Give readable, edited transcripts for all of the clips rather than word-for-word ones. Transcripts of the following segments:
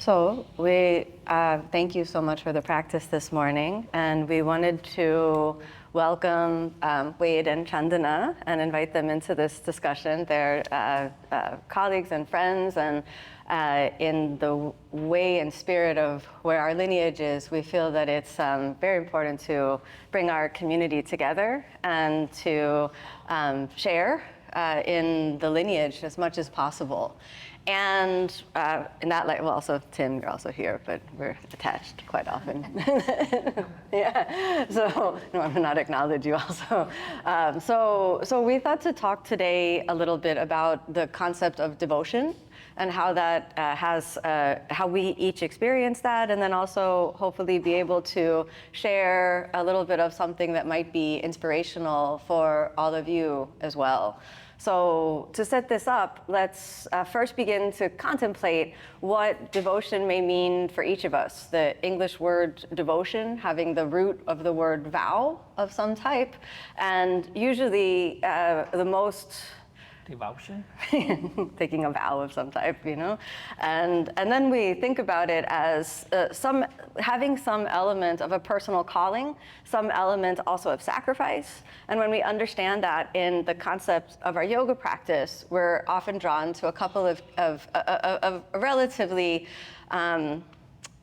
So we thank you so much for the practice this morning, and we wanted to welcome Wade and Chandana and invite them into this discussion. They're colleagues and friends, and in the way and spirit of where our lineage is, we feel that it's very important to bring our community together and to share in the lineage as much as possible. And in that light, well, also Tim, you're also here, but we're attached quite often. Yeah, so I want to not acknowledge you also. So we thought to talk today a little bit about the concept of devotion and how that how we each experience that, and then also hopefully be able to share a little bit of something that might be inspirational for all of you as well. So to set this up, let's first begin to contemplate what devotion may mean for each of us. The English word devotion having the root of the word vow of some type, and usually the most devotion? Taking a vow of some type, you know? And then we think about it as having some element of a personal calling, some element also of sacrifice. And when we understand that in the concept of our yoga practice, we're often drawn to a couple of relatively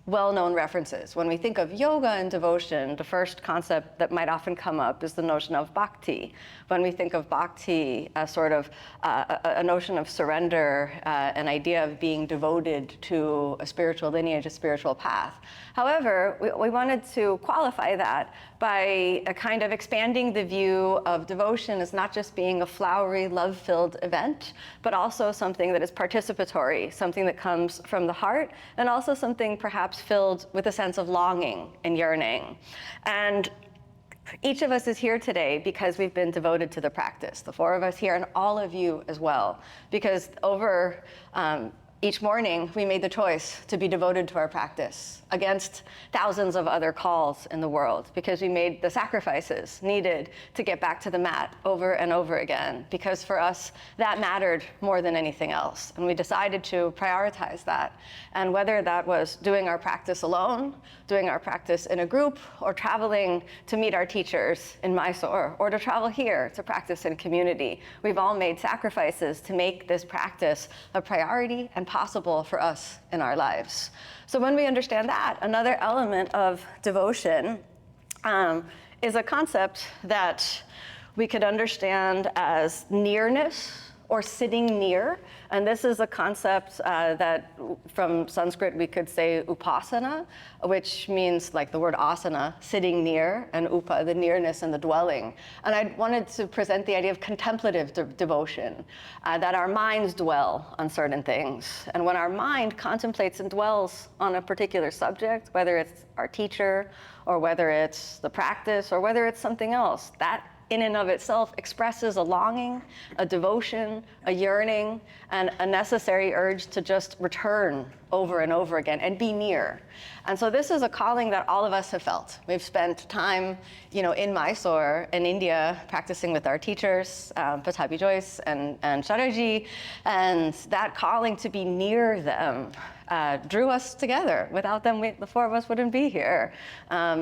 well-known references. When we think of yoga and devotion, the first concept that might often come up is the notion of bhakti. When we think of bhakti as sort of a notion of surrender, an idea of being devoted to a spiritual lineage, a spiritual path. However, we wanted to qualify that by a kind of expanding the view of devotion as not just being a flowery, love-filled event, but also something that is participatory, something that comes from the heart, and also something perhaps filled with a sense of longing and yearning. And each of us is here today because we've been devoted to the practice, the four of us here and all of you as well, because over each morning we made the choice to be devoted to our practice against thousands of other calls in the world, because we made the sacrifices needed to get back to the mat over and over again, because for us that mattered more than anything else, and we decided to prioritize that. And whether that was doing our practice alone, doing our practice in a group, or traveling to meet our teachers in Mysore, or to travel here to practice in community, we've all made sacrifices to make this practice a priority and possible for us in our lives. So when we understand that, another element of devotion is a concept that we could understand as nearness or sitting near. And this is a concept that from Sanskrit we could say upasana, which means like the word asana, sitting near, and upa, the nearness and the dwelling. And I wanted to present the idea of contemplative devotion, that our minds dwell on certain things. And when our mind contemplates and dwells on a particular subject, whether it's our teacher, or whether it's the practice, or whether it's something else, that in and of itself expresses a longing, a devotion, a yearning, and a necessary urge to just return over and over again and be near. And so this is a calling that all of us have felt. We've spent time, in Mysore, in India, practicing with our teachers, Pattabhi Joyce and Sharaji, and that calling to be near them drew us together. Without them, the four of us wouldn't be here,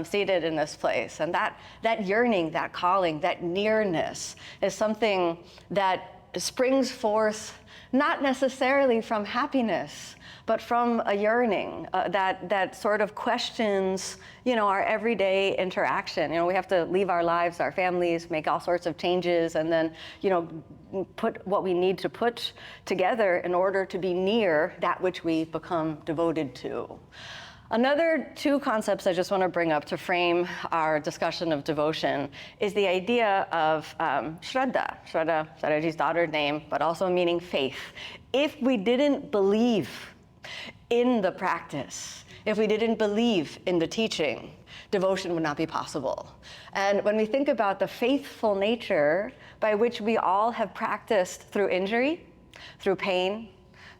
seated in this place. And that yearning, that calling, that nearness is something that springs forth not necessarily from happiness, but from a yearning that sort of questions, our everyday interaction. We have to leave our lives, our families, make all sorts of changes, and then, put what we need to put together in order to be near that which we become devoted to. Another two concepts I just want to bring up to frame our discussion of devotion is the idea of Shraddha, Sharaji's daughter's name, but also meaning faith. If we didn't believe in the practice, if we didn't believe in the teaching, devotion would not be possible. And when we think about the faithful nature by which we all have practiced through injury, through pain,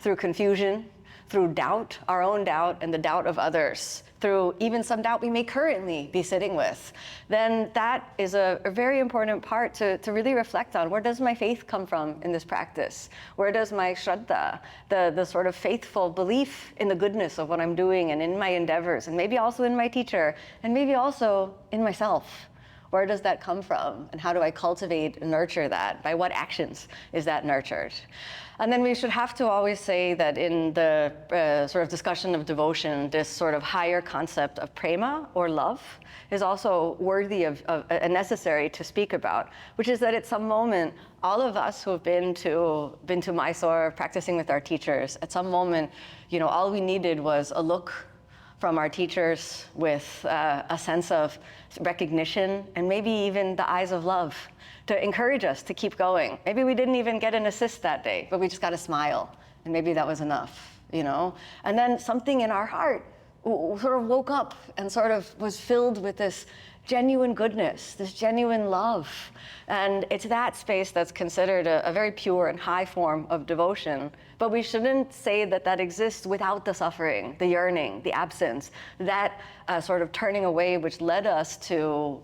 through confusion, through doubt, our own doubt, and the doubt of others, through even some doubt we may currently be sitting with, then that is a very important part to really reflect on. Where does my faith come from in this practice? Where does my shraddha, the sort of faithful belief in the goodness of what I'm doing and in my endeavors, and maybe also in my teacher, and maybe also in myself? Where does that come from? And how do I cultivate and nurture that? By what actions is that nurtured? And then we should have to always say that in the sort of discussion of devotion, this sort of higher concept of prema, or love, is also worthy of and necessary to speak about, which is that at some moment, all of us who have been to Mysore, practicing with our teachers, at some moment, all we needed was a look from our teachers with a sense of recognition and maybe even the eyes of love to encourage us to keep going. Maybe we didn't even get an assist that day, but we just got a smile, and maybe that was enough, And then something in our heart sort of woke up and sort of was filled with this genuine goodness, this genuine love. And it's that space that's considered a very pure and high form of devotion. But we shouldn't say that that exists without the suffering, the yearning, the absence, that sort of turning away, which led us to,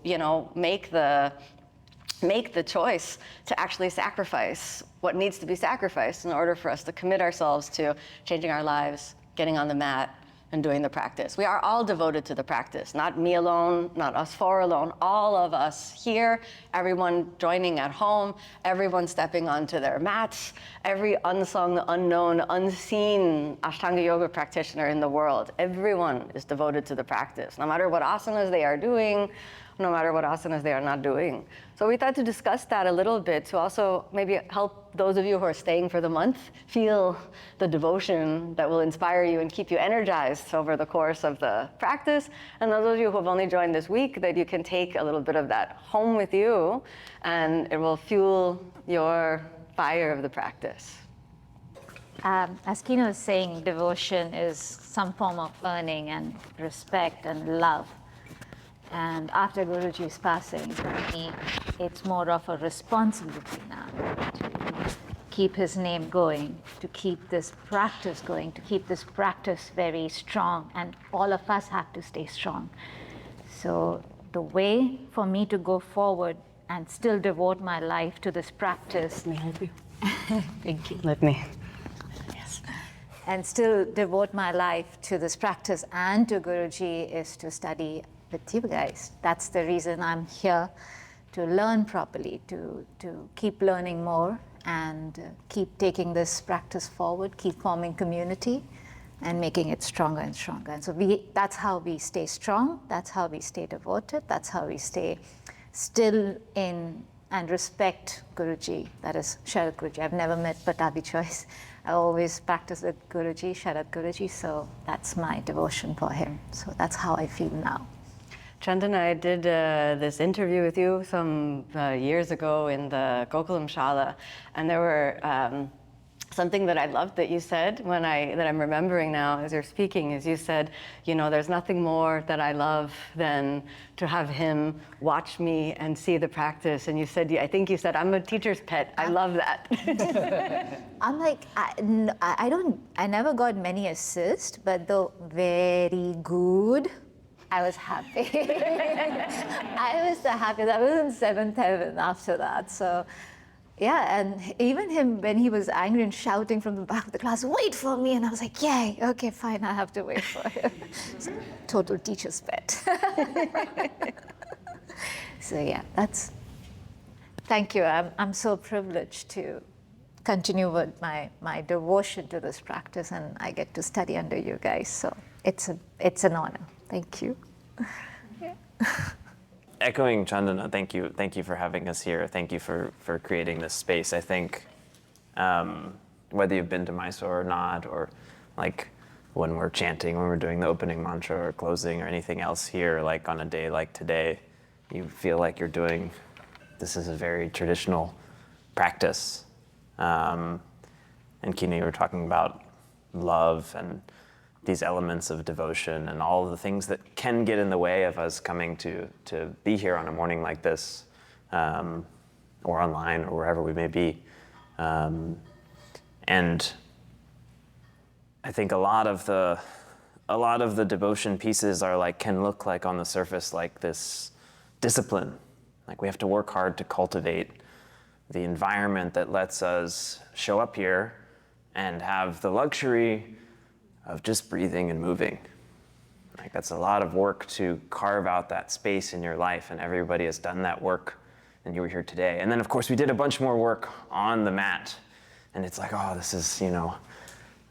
make the choice to actually sacrifice what needs to be sacrificed in order for us to commit ourselves to changing our lives, getting on the mat, and doing the practice. We are all devoted to the practice, not me alone, not us four alone, all of us here, everyone joining at home, everyone stepping onto their mats, every unsung, unknown, unseen Ashtanga yoga practitioner in the world. Everyone is devoted to the practice, no matter what asanas they are doing, no matter what asanas they are not doing. So we thought to discuss that a little bit to also maybe help those of you who are staying for the month feel the devotion that will inspire you and keep you energized over the course of the practice. And those of you who have only joined this week, that you can take a little bit of that home with you, and it will fuel your fire of the practice. As Kino is saying, devotion is some form of earning and respect and love. And after Guruji's passing, for me, it's more of a responsibility now to keep his name going, to keep this practice going, to keep this practice very strong. And all of us have to stay strong. So the way for me to go forward and still devote my life to this practice. Let me help you. Thank you. Let me. Yes. And still devote my life to this practice and to Guruji is to study with you guys. That's the reason I'm here, to learn properly, to keep learning more and keep taking this practice forward, keep forming community and making it stronger and stronger. And so that's how we stay strong, that's how we stay devoted, that's how we stay still in and respect Guruji, that is Sharad Guruji. I've never met Patabi Choice. I always practice with Guruji, Sharad Guruji, so that's my devotion for him. So that's how I feel now. Chandana, I did this interview with you some years ago in the Gokulam Shala, and there were something that I loved that you said that I'm remembering now as you're speaking is you said, there's nothing more that I love than to have him watch me and see the practice. And you said, I think you said, I'm a teacher's pet. I love that. I'm like, I never got many assists, but though very good, I was happy. I was the happiest. I was in 7th heaven after that. So, yeah, and even him, when he was angry and shouting from the back of the class, wait for me. And I was like, yay, okay, fine, I have to wait for him. So, total teacher's pet. So, yeah, thank you. I'm so privileged to continue with my devotion to this practice, and I get to study under you guys. So, it's an honor. Thank you. Yeah. Echoing Chandana, thank you for having us here. Thank you for creating this space. I think whether you've been to Mysore or not, or like when we're chanting, when we're doing the opening mantra or closing or anything else here, like on a day like today, you feel like this is a very traditional practice. And Kino, you were talking about love and these elements of devotion and all of the things that can get in the way of us coming to be here on a morning like this, or online or wherever we may be. And I think a lot of the devotion pieces are like, can look like on the surface like this discipline. Like we have to work hard to cultivate the environment that lets us show up here and have the luxury of just breathing and moving. Like that's a lot of work to carve out that space in your life, and everybody has done that work, and you were here today. And then of course we did a bunch more work on the mat, and it's like, oh, this is,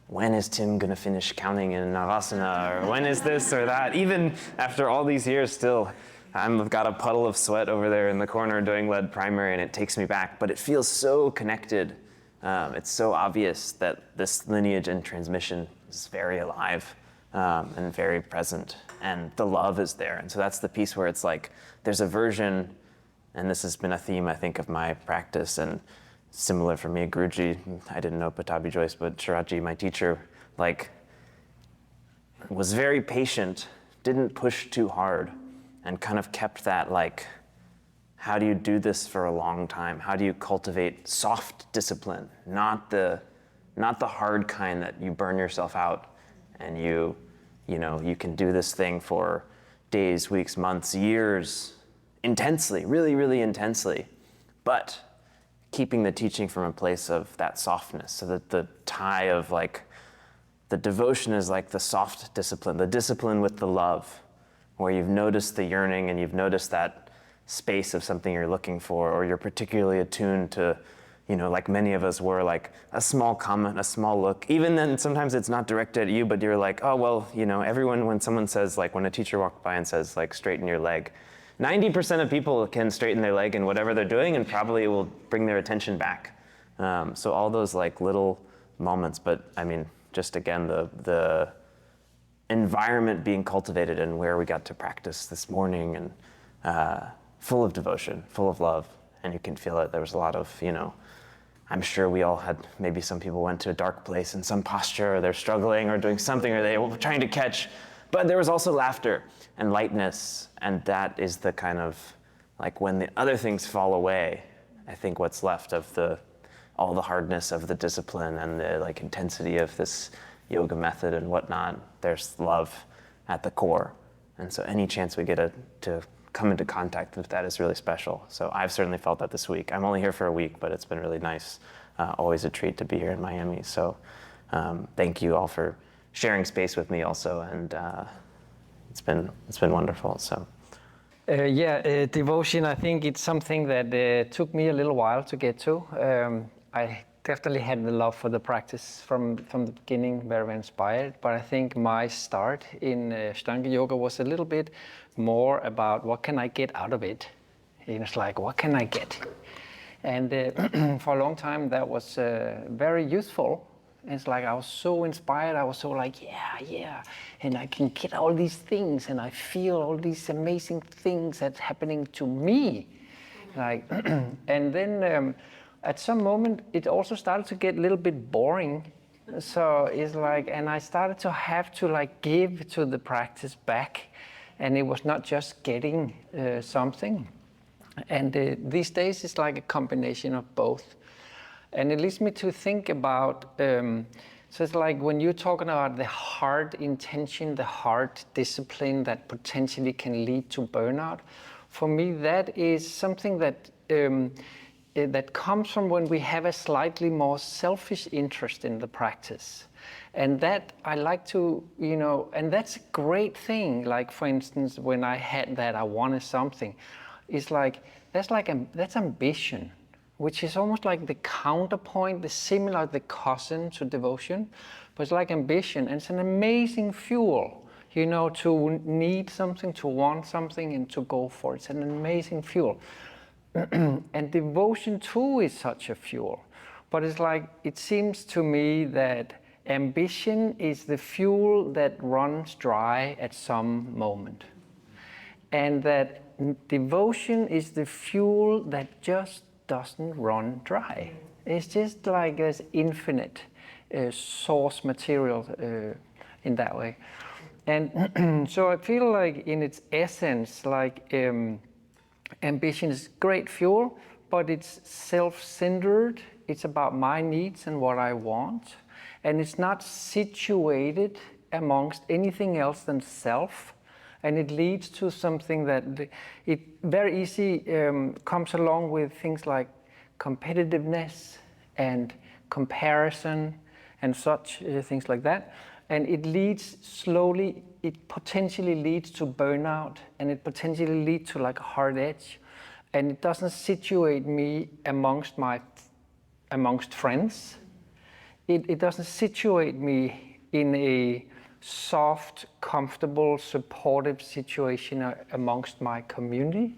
when is Tim gonna finish counting in Navasana, or when is this or that? Even after all these years still, I've got a puddle of sweat over there in the corner doing lead primary, and it takes me back, but it feels so connected. It's so obvious that this lineage and transmission is very alive and very present, and the love is there. And so that's the piece where it's like, there's a version, and this has been a theme, I think, of my practice, and similar for me, Guruji, I didn't know Patabi Joyce, but Sharaji, my teacher, like, was very patient, didn't push too hard, and kind of kept that, like, how do you do this for a long time? How do you cultivate soft discipline, not the hard kind that you burn yourself out and you can do this thing for days, weeks, months, years, intensely, really, really intensely, but keeping the teaching from a place of that softness, so that the tie of like, the devotion is like the soft discipline, the discipline with the love, where you've noticed the yearning and you've noticed that space of something you're looking for, or you're particularly attuned to, like many of us were, like a small comment, a small look. Even then, sometimes it's not directed at you, but you're like, oh, well, everyone, when someone says, like when a teacher walked by and says, like, straighten your leg, 90% of people can straighten their leg in whatever they're doing, and probably it will bring their attention back. So all those like little moments, but I mean, just again, the environment being cultivated and where we got to practice this morning, and full of devotion, full of love, and you can feel it. There was a lot of, I'm sure we all had, maybe some people went to a dark place in some posture, or they're struggling or doing something, or they were trying to catch, but there was also laughter and lightness, and that is the kind of, like when the other things fall away, I think what's left of all the hardness of the discipline and the like intensity of this yoga method and whatnot, there's love at the core. And so any chance we get to come into contact with that is really special. So I've certainly felt that this week. I'm only here for a week, but it's been really nice. Always a treat to be here in Miami. So thank you all for sharing space with me also, and it's been wonderful. So. Devotion, I think it's something that took me a little while to get to. I definitely had the love for the practice from the beginning, very inspired, but I think my start in Ashtanga Yoga was a little bit more about what can I get out of it. It's like, what can I get? And for a long time that was very useful. It's like I was so inspired, I was so like, yeah, and I can get all these things, and I feel all these amazing things that's happening to me. Like, and then at some moment, it also started to get a little bit boring. So it's like, and I started to have to like give to the practice back, and it was not just getting something. And these days, it's like a combination of both. And it leads me to think about, so it's like when you're talking about the hard intention, the hard discipline that potentially can lead to burnout, for me that is something that that comes from when we have a slightly more selfish interest in the practice. And that I like to, and that's a great thing. Like for instance, when I had that, I wanted something, it's like, that's ambition, which is almost like the counterpoint, the similar, the cousin to devotion, but it's like ambition, and it's an amazing fuel, to need something, to want something, and to go for it. It's an amazing fuel. And devotion too is such a fuel, but it's like, it seems to me that ambition is the fuel that runs dry at some moment, and that devotion is the fuel that just doesn't run dry. It's just like there's infinite source material in that way. And so I feel like in its essence, like ambition is great fuel, but it's self-centered. It's about my needs and what I want. and it's not situated amongst anything else than self, and it leads to something that it very easy comes along with things like competitiveness and comparison and such things like that, and it leads slowly, it potentially leads to burnout, and it potentially leads to like a hard edge, and it doesn't situate me amongst friends. It doesn't situate me in a soft, comfortable, supportive situation amongst my community,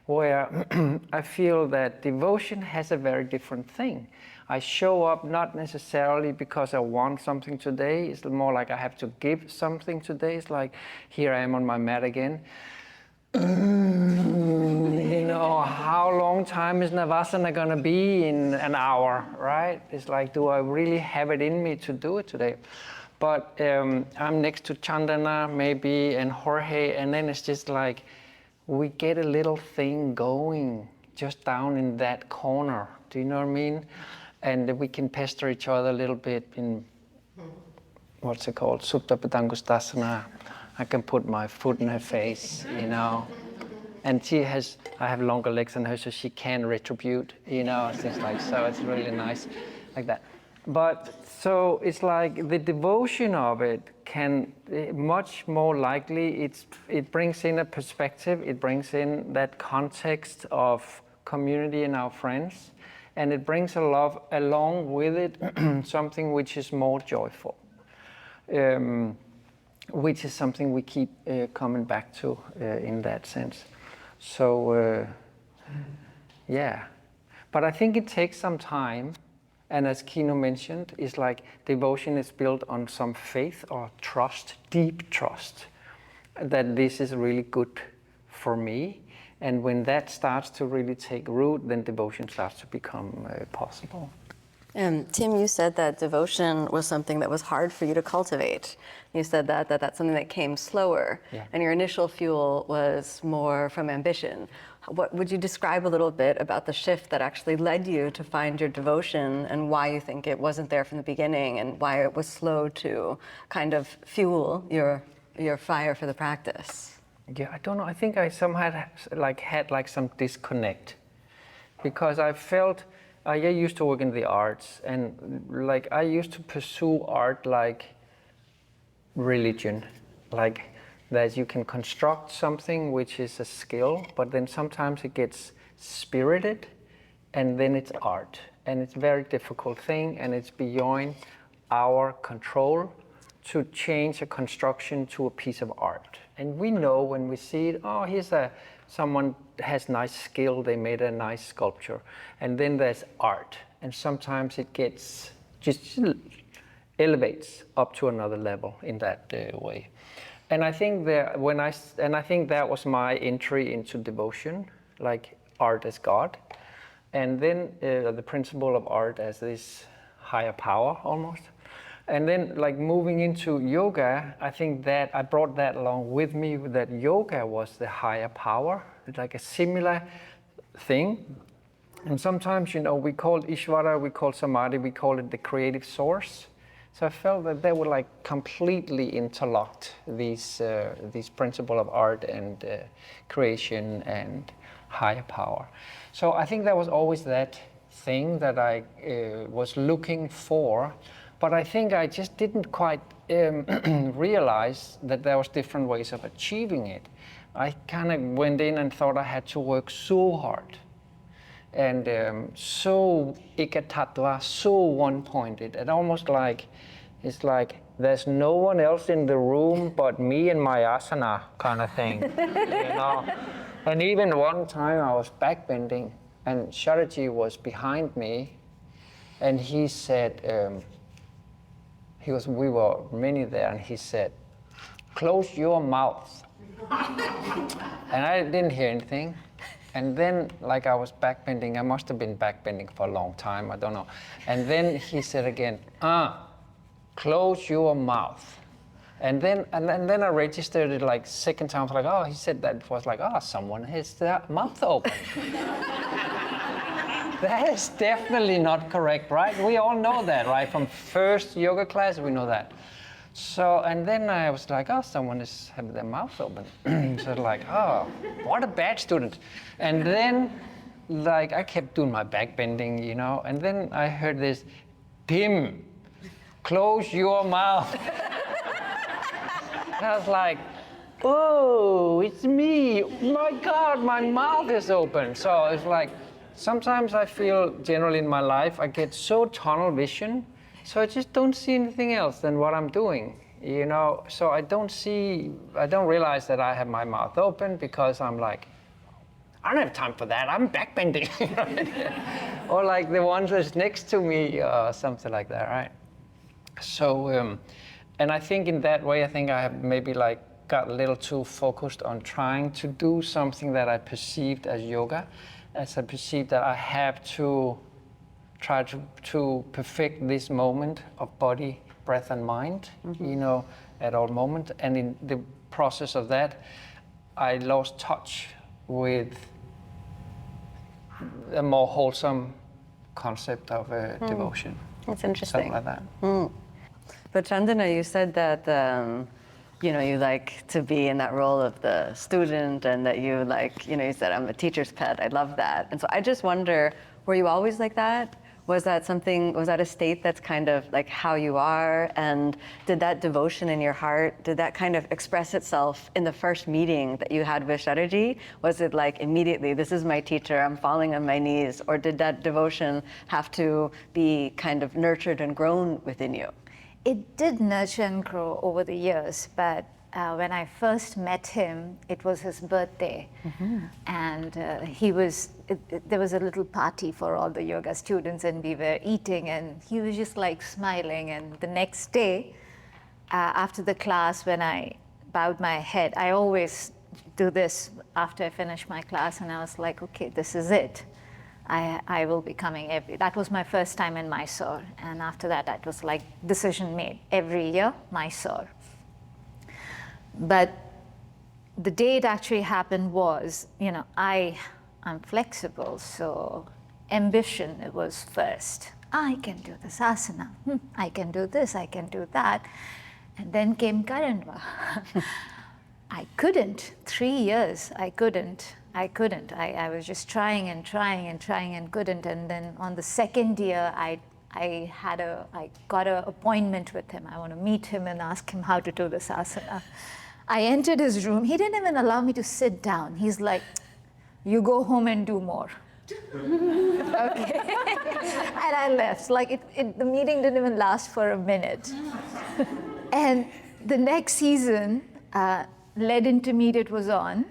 where I feel that devotion has a very different thing. I show up not necessarily because I want something today. It's more like I have to give something today. It's like, here I am on my mat again. You know, how long time is Navasana gonna be in an hour, right? It's like, do I really have it in me to do it today? But I'm next to Chandana maybe and Jorge, and then it's just like, we get a little thing going just down in that corner. Do you know what I mean? And we can pester each other a little bit in, what's it called? Supta Padangustasana. I can put my foot in her face, you know. And I have longer legs than her, so she can retribute, you know, things like, so it's really nice like that. But so it's like the devotion of it can much more likely, it brings in a perspective, it brings in that context of community and our friends, and it brings along with it something which is more joyful, which is something we keep coming back to in that sense. So yeah, but I think it takes some time. And as Kino mentioned, it's like devotion is built on some faith or trust, deep trust, that this is really good for me. And when that starts to really take root, then devotion starts to become possible. Tim, you said that devotion was something that was hard for you to cultivate. You said that's something that came slower, Yeah. and your initial fuel was more from ambition. What would you describe a little bit about the shift that actually led you to find your devotion, and why you think it wasn't there from the beginning, and why it was slow to kind of fuel your fire for the practice? Yeah, I don't know. I think I somehow had some disconnect, because I felt I used to work in the arts, and like I used to pursue art like religion, like that you can construct something which is a skill, but then sometimes it gets spirited, and then it's art, and it's a very difficult thing, and it's beyond our control to change a construction to a piece of art. And we know when we see it, oh, someone has nice skill, they made a nice sculpture, and then there's art, and sometimes it gets just elevates up to another level in that way. And I think that was my entry into devotion, like art as God, and then the principle of art as this higher power almost. And then like moving into yoga, I think that I brought that along with me, that yoga was the higher power, like a similar thing. And sometimes, you know, we call Ishvara, we call Samadhi, we call it the creative source. So I felt that they were like completely interlocked, these principle of art and creation and higher power. So I think that was always that thing that I was looking for, but I think I just didn't quite realize that there was different ways of achieving it. I kind of went in and thought I had to work so hard and so ekatatva, so one-pointed, and almost like it's like there's no one else in the room but me and my asana kind of thing, you know. And even one time I was backbending, and Sharaji was behind me, and he said, we were many there, and he said, "Close your mouth." And I didn't hear anything. And then, like I was backbending, I must have been backbending for a long time, I don't know. And then he said again, "Close your mouth." And then I registered it like second time, I was like, oh, he said that, it was like, oh, someone has their mouth open. That is definitely not correct, right? We all know that, right? From first yoga class, we know that. So, and then I was like, oh, someone is having their mouth open. So like, oh, what a bad student. And then, like, I kept doing my back bending, you know, and then I heard this, Tim, close your mouth. And I was like, oh, it's me. My God, my mouth is open. So it's like, sometimes I feel generally in my life, I get so tunnel vision, so I just don't see anything else than what I'm doing, you know? So I don't realize that I have my mouth open because I'm like, I don't have time for that, I'm backbending. Or like the one that's next to me, something like that, right? So, and I think in that way, I think I have maybe like got a little too focused on trying to do something that I perceived as yoga, as I perceived that I have to try to perfect this moment of body, breath, and mind, you know, at all moment. And in the process of that, I lost touch with a more wholesome concept of devotion. That's interesting. Something like that. But Chandana, you said that you know, you like to be in that role of the student, and that you like, you know, you said I'm a teacher's pet. I love that. And so I just wonder, were you always like that? Was that a state that's kind of like how you are? And did that devotion in your heart, did that kind of express itself in the first meeting that you had with Sharaji? Was it like immediately, this is my teacher, I'm falling on my knees? Or did that devotion have to be kind of nurtured and grown within you? It did nurture and grow over the years, but when I first met him, it was his birthday, and there was a little party for all the yoga students, and we were eating, and he was just like smiling. And the next day, after the class, when I bowed my head, I always do this after I finish my class, and I was like, okay, this is it. I will be coming that was my first time in Mysore, and after that, it was like decision made, every year, Mysore. But the day it actually happened was, you know, I'm flexible, so ambition, it was first. I can do this asana, I can do this, I can do that. And then came Karandva. I couldn't, 3 years, I couldn't. I was just trying and couldn't. And then on the second year, I got an appointment with him. I want to meet him and ask him how to do this asana. I entered his room. He didn't even allow me to sit down. He's like, you go home and do more. Okay. And I left. Like the meeting didn't even last for a minute. And the next season, Lead Intermediate was on.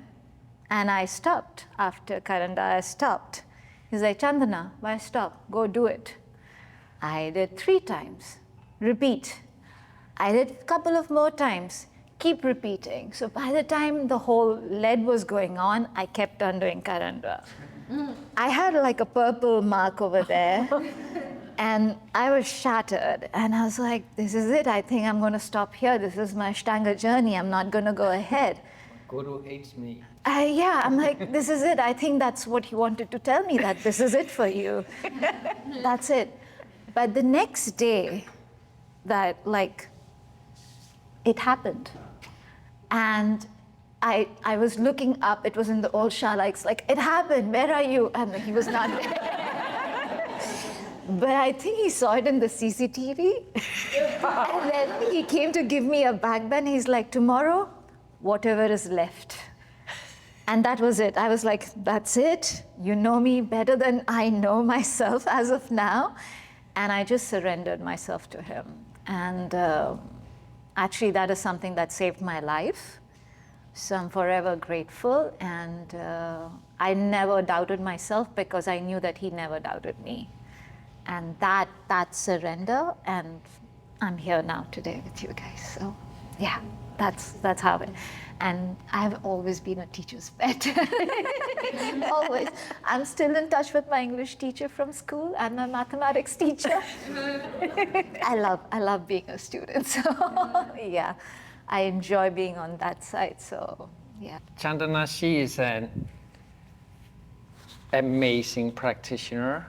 And I stopped after Karanda. I stopped. He's like, Chandana, why stop? Go do it. I did 3 times. Repeat. I did a couple of more times. Keep repeating. So by the time the whole lead was going on, I kept on doing Karanda. I had like a purple mark over there. And I was shattered. And I was like, this is it. I think I'm going to stop here. This is my Ashtanga journey. I'm not going to go ahead. Guru hates me. Yeah, I'm like, this is it. I think that's what he wanted to tell me, that this is it for you. That's it. But the next day, that like, it happened. And I was looking up, it was in the old shala, it's like, it happened, where are you? And he was not there. But I think he saw it in the CCTV. And then he came to give me a back bend. He's like, tomorrow, whatever is left. And that was it. I was like, that's it. You know me better than I know myself as of now. And I just surrendered myself to him. And actually, that is something that saved my life. So I'm forever grateful. And I never doubted myself because I knew that he never doubted me. And that surrender, and I'm here now today with you guys. So yeah, that's how it. And I've always been a teacher's pet. Always. I'm still in touch with my English teacher from school and my mathematics teacher. I love being a student. So yeah, I enjoy being on that side. So yeah. Chandana, she is an amazing practitioner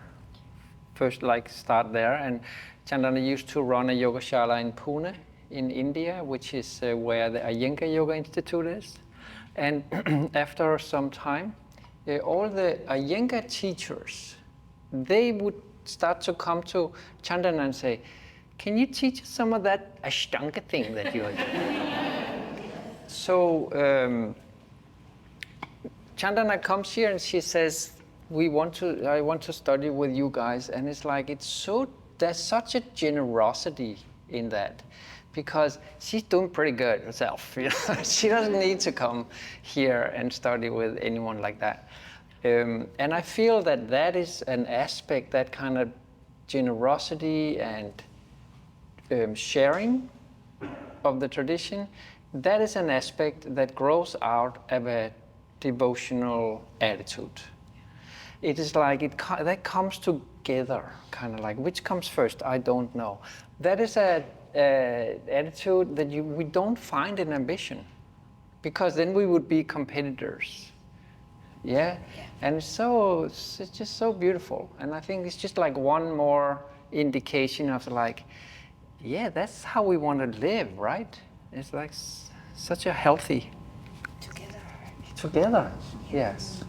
first like start there. And Chandana used to run a yoga shala in Pune in India, which is where the Iyengar Yoga Institute is. And after some time, all the Iyengar teachers, they would start to come to Chandana and say, can you teach us some of that Ashtanga thing that you are doing? So Chandana comes here and she says, I want to study with you guys. And it's like, there's such a generosity in that, because she's doing pretty good herself. You know? She doesn't need to come here and study with anyone like that. And I feel that is an aspect, that kind of generosity and sharing of the tradition, that is an aspect that grows out of a devotional attitude. It is like that comes together, kind of like, which comes first, I don't know. That is a attitude that we don't find in ambition, because then we would be competitors. Yeah? And it's just so beautiful. And I think it's just like one more indication of like, yeah, that's how we want to live, right? It's like such a healthy. Together, yes.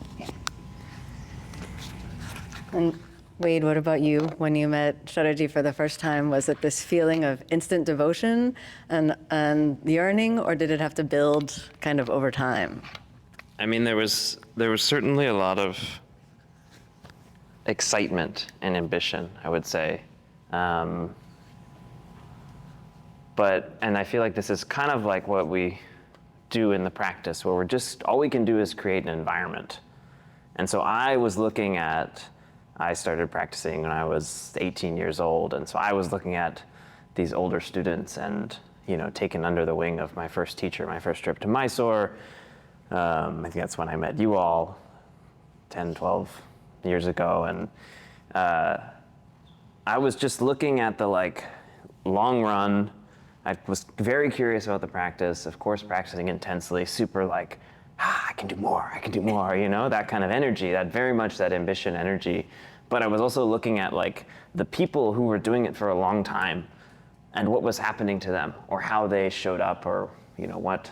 And Wade, what about you? When you met Sharaji for the first time, was it this feeling of instant devotion and yearning, or did it have to build kind of over time? I mean, there was certainly a lot of excitement and ambition, I would say. And I feel like this is kind of like what we do in the practice, where all we can do is create an environment. And so I started practicing when I was 18 years old, and so I was looking at these older students and, taken under the wing of my first teacher, my first trip to Mysore. I think that's when I met you all 10, 12 years ago. And I was just looking at the long run. I was very curious about the practice, of course, practicing intensely, super I can do more, that kind of energy, that very much that ambition energy. But I was also looking at the people who were doing it for a long time and what was happening to them, or how they showed up, or what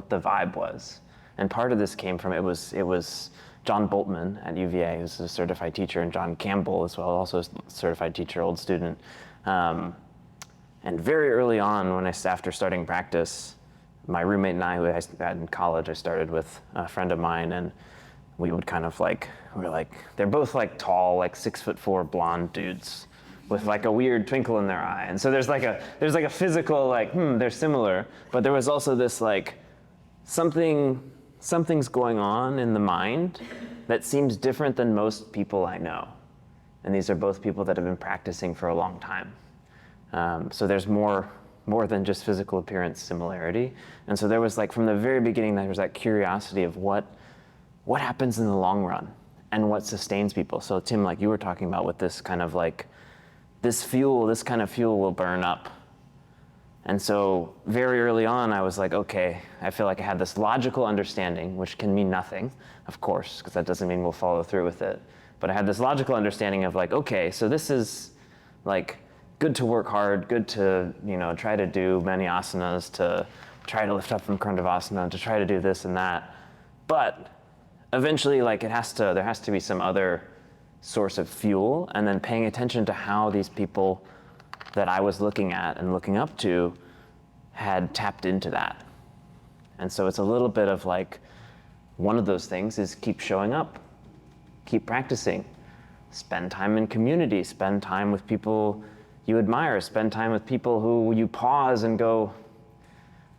the vibe was. And part of this came from, it was John Boltman at UVA, who's a certified teacher, and John Campbell as well, also a certified teacher, old student. And very early on, after starting practice, my roommate and I, who I had in college, I started with a friend of mine, and we would kind of they're both tall, 6'4" blonde dudes with a weird twinkle in their eye. And so there's a physical, they're similar, but there was also this something's going on in the mind that seems different than most people I know. And these are both people that have been practicing for a long time. So there's more than just physical appearance similarity. And so there was from the very beginning, there was that curiosity of what happens in the long run and what sustains people. So Tim, you were talking about with this kind of this kind of fuel will burn up. And so very early on, I was okay, I feel like I had this logical understanding, which can mean nothing, of course, because that doesn't mean we'll follow through with it. But I had this logical understanding of okay, so this is good to work hard, good to, try to do many asanas, to try to lift up from Kundavasana, to try to do this and that. But eventually, there has to be some other source of fuel, and then paying attention to how these people that I was looking at and looking up to had tapped into that. And so it's a little bit of one of those things is keep showing up, keep practicing, spend time in community, spend time with people you admire, spend time with people who you pause and go,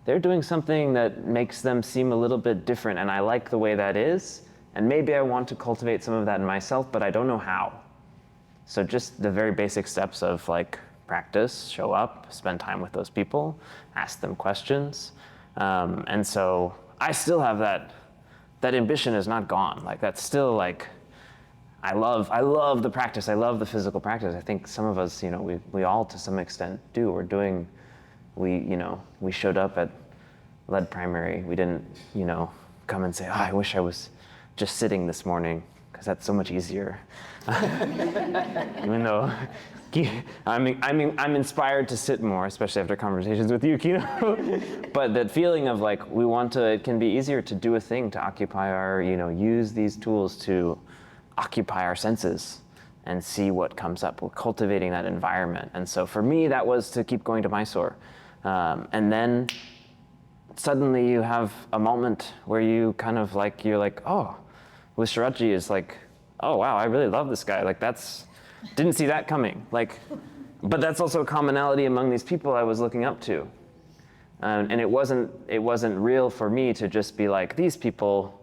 they're doing something that makes them seem a little bit different, and I like the way that is, and maybe I want to cultivate some of that in myself, but I don't know how. So just the very basic steps of practice, show up, spend time with those people, ask them questions. And so I still have that ambition is not gone. That's still I love the practice. I love the physical practice. I think some of us, we all to some extent do. We showed up at lead primary. We didn't, come and say, I wish I was just sitting this morning, because because that's so much easier. Even though I'm inspired to sit more, especially after conversations with you, Kino. But that feeling of like, it can be easier to do a thing, to occupy our, use these tools to occupy our senses and see what comes up. We're cultivating that environment. And so for me, that was to keep going to Mysore. And then suddenly you have a moment where you're like, oh, with Sharathji is like, oh wow, I really love this guy. Like didn't see that coming. But that's also a commonality among these people I was looking up to. And it wasn't real for me to just be like, these people,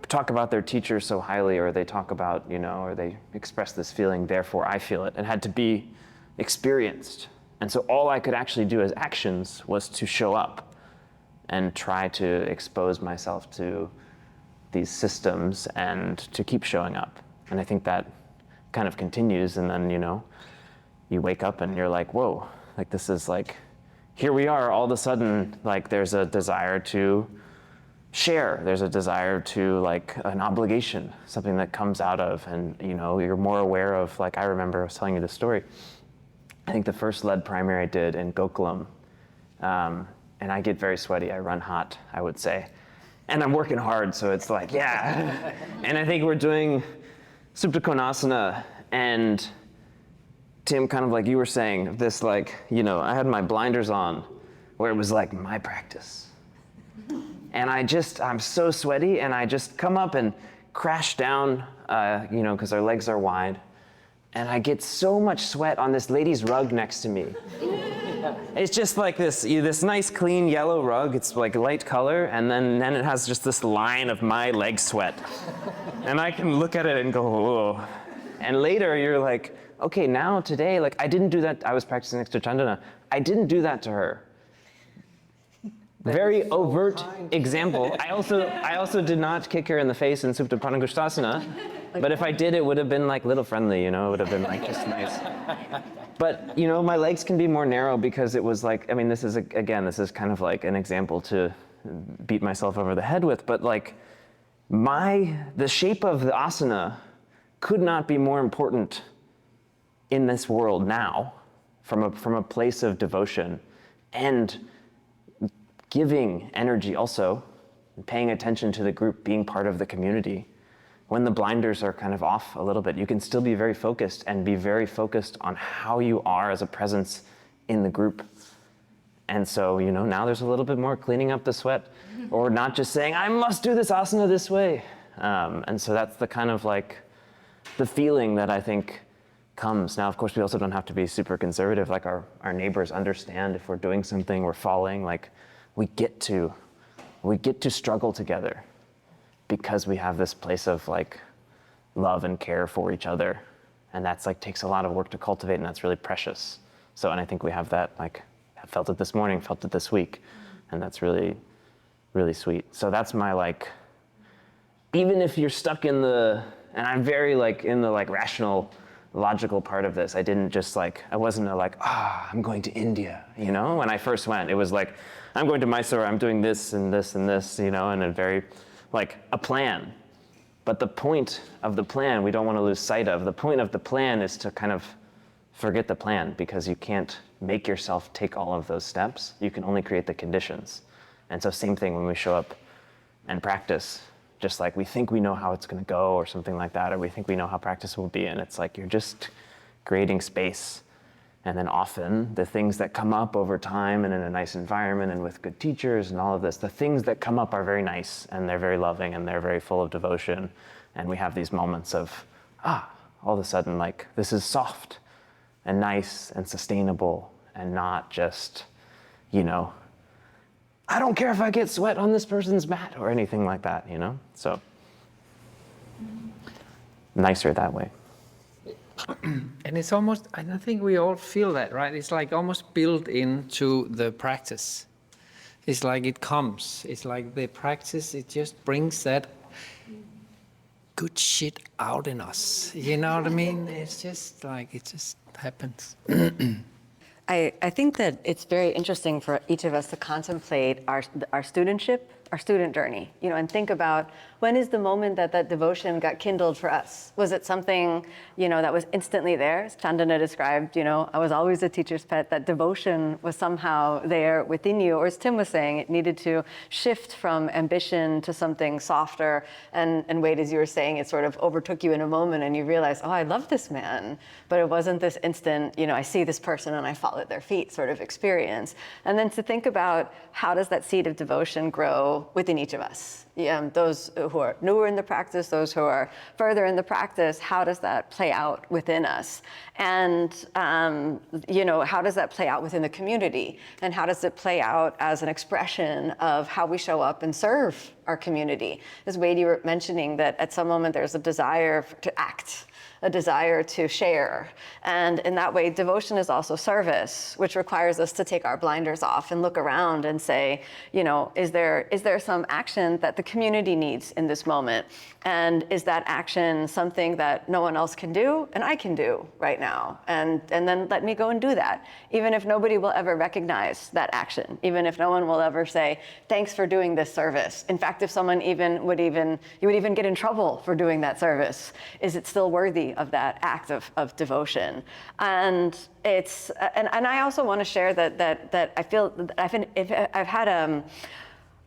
talk about their teacher so highly, or they talk about, or they express this feeling, therefore I feel it. It had to be experienced. And so all I could actually do as actions was to show up and try to expose myself to these systems and to keep showing up. And I think that kind of continues, and then, you wake up and you're like, whoa, like this is like, here we are, all of a sudden, like there's a desire to share, there's a desire to like an obligation, something that comes out of, and you're more aware of, like I remember I was telling you this story, I think the first lead primary I did in Gokulam, and I get very sweaty, I run hot, I would say. And I'm working hard, so it's like, yeah. And I think we're doing Supta Konasana, and Tim, kind of like you were saying, this like, I had my blinders on, where it was like my practice. And I'm so sweaty, and I just come up and crash down, because our legs are wide. And I get so much sweat on this lady's rug next to me. It's just like this nice clean yellow rug. It's like light color, and then it has just this line of my leg sweat. And I can look at it and go, whoa. And later you're like, okay, now today, like I didn't do that. I was practicing next to Chandana. I didn't do that to her. Very overt example. I also did not kick her in the face in Supta Pranagustasana. But if I did, it would have been like little friendly, it would have been like just nice. But, my legs can be more narrow because it was like, this is kind of like an example to beat myself over the head with, but like the shape of the asana could not be more important in this world now from a place of devotion and giving energy also, paying attention to the group, being part of the community. When the blinders are kind of off a little bit, you can still be very focused and be very focused on how you are as a presence in the group. And so, now there's a little bit more cleaning up the sweat, or not just saying, I must do this asana this way. And so that's the kind of like the feeling that I think comes. Now, of course, we also don't have to be super conservative. Like our neighbors understand if we're doing something, we're falling, like we get to struggle together, because we have this place of like love and care for each other. And that's like takes a lot of work to cultivate, and that's really precious. So, and I think we have that, like, I felt it this morning, felt it this week. And that's really, really sweet. So that's my like, even if you're stuck in and I'm very like in the like rational, logical part of this. I didn't just like, I wasn't I'm going to India, When I first went, it was like, I'm going to Mysore, I'm doing this and this and this, and a very, like a plan. But the point of the plan, we don't want to lose sight of. The point of the plan is to kind of forget the plan, because you can't make yourself take all of those steps. You can only create the conditions. And so same thing when we show up and practice, just like we think we know how it's going to go or something like that, or we think we know how practice will be, and it's like you're just creating space. And then often the things that come up over time and in a nice environment and with good teachers and all of this, the things that come up are very nice, and they're very loving, and they're very full of devotion. And we have these moments of, all of a sudden, like, this is soft and nice and sustainable, and not just, I don't care if I get sweat on this person's mat or anything like that, So nicer that way. And it's almost, and I think we all feel that, right? It's like almost built into the practice. It's like it comes. It's like the practice, it just brings that good shit out in us. You know what I mean? It's just like, it just happens. I think that it's very interesting for each of us to contemplate our studentship our student journey, and think about when is the moment that that devotion got kindled for us? Was it something, that was instantly there? As Chandana described, I was always a teacher's pet, that devotion was somehow there within you. Or as Tim was saying, it needed to shift from ambition to something softer. And Wade, as you were saying, it sort of overtook you in a moment and you realized, oh, I love this man. But it wasn't this instant, I see this person and I fall at their feet sort of experience. And then to think about how does that seed of devotion grow within each of us? Those who are newer in the practice, those who are further in the practice, how does that play out within us? And, how does that play out within the community? And how does it play out as an expression of how we show up and serve our community? As Wade, you were mentioning that at some moment there's a desire to act, a desire to share. And in that way, devotion is also service, which requires us to take our blinders off and look around and say, is there some action that the community needs in this moment? And is that action something that no one else can do and I can do right now? And then let me go and do that, even if nobody will ever recognize that action, even if no one will ever say, thanks for doing this service. In fact, if someone you would even get in trouble for doing that service, is it still worthy of that act of devotion? And it's, and I also want to share that I feel that I've had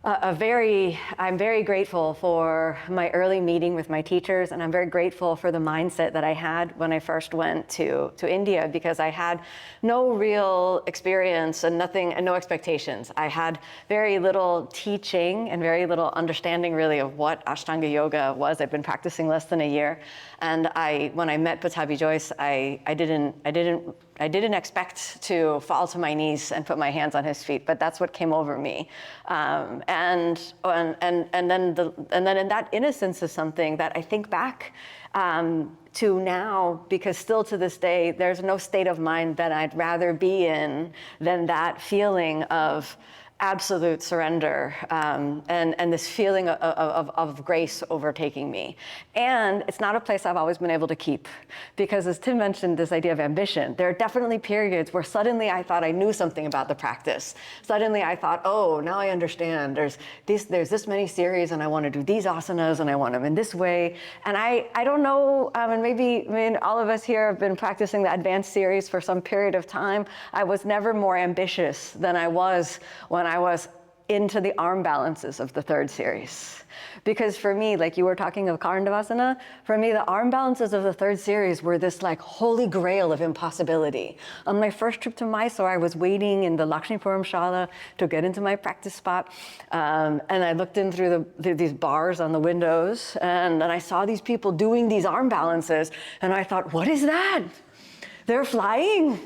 I'm very grateful for my early meeting with my teachers, and I'm very grateful for the mindset that I had when I first went to India, because I had no real experience and no expectations. I had very little teaching and very little understanding really of what Ashtanga yoga was. I'd been practicing less than a year, and when I met Pattabhi Jois, I didn't expect to fall to my knees and put my hands on his feet, but that's what came over me. And then in that innocence is something that I think back to now, because still to this day, there's no state of mind that I'd rather be in than that feeling of absolute surrender, and this feeling of grace overtaking me. And it's not a place I've always been able to keep, because as Tim mentioned, this idea of ambition, there are definitely periods where suddenly I thought I knew something about the practice. Suddenly I thought, oh, now I understand. There's this many series and I want to do these asanas and I want them in this way. And I don't know, and maybe all of us here have been practicing the advanced series for some period of time. I was never more ambitious than I was when I was into the arm balances of the third series. Because for me, like you were talking of Karandavasana, for me, the arm balances of the third series were this like holy grail of impossibility. On my first trip to Mysore, I was waiting in the Lakshmipuram Shala to get into my practice spot. And I looked in through these bars on the windows, and then I saw these people doing these arm balances. And I thought, what is that? They're flying.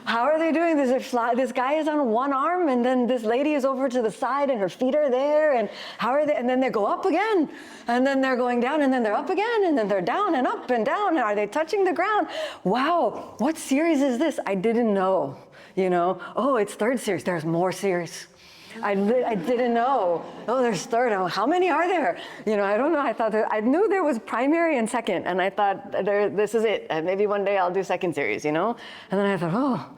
How are they doing this? This guy is on one arm, and then this lady is over to the side, and her feet are there. And how are they? And then they go up again, and then they're going down, and then they're up again, and then they're down and up and down. Are they touching the ground? Wow, what series is this? I didn't know. Oh, it's third series. There's more series. I didn't know. Oh, there's third. How many are there? I don't know. I knew there was primary and second, and I thought this is it. And maybe one day I'll do second series, And then I thought, oh,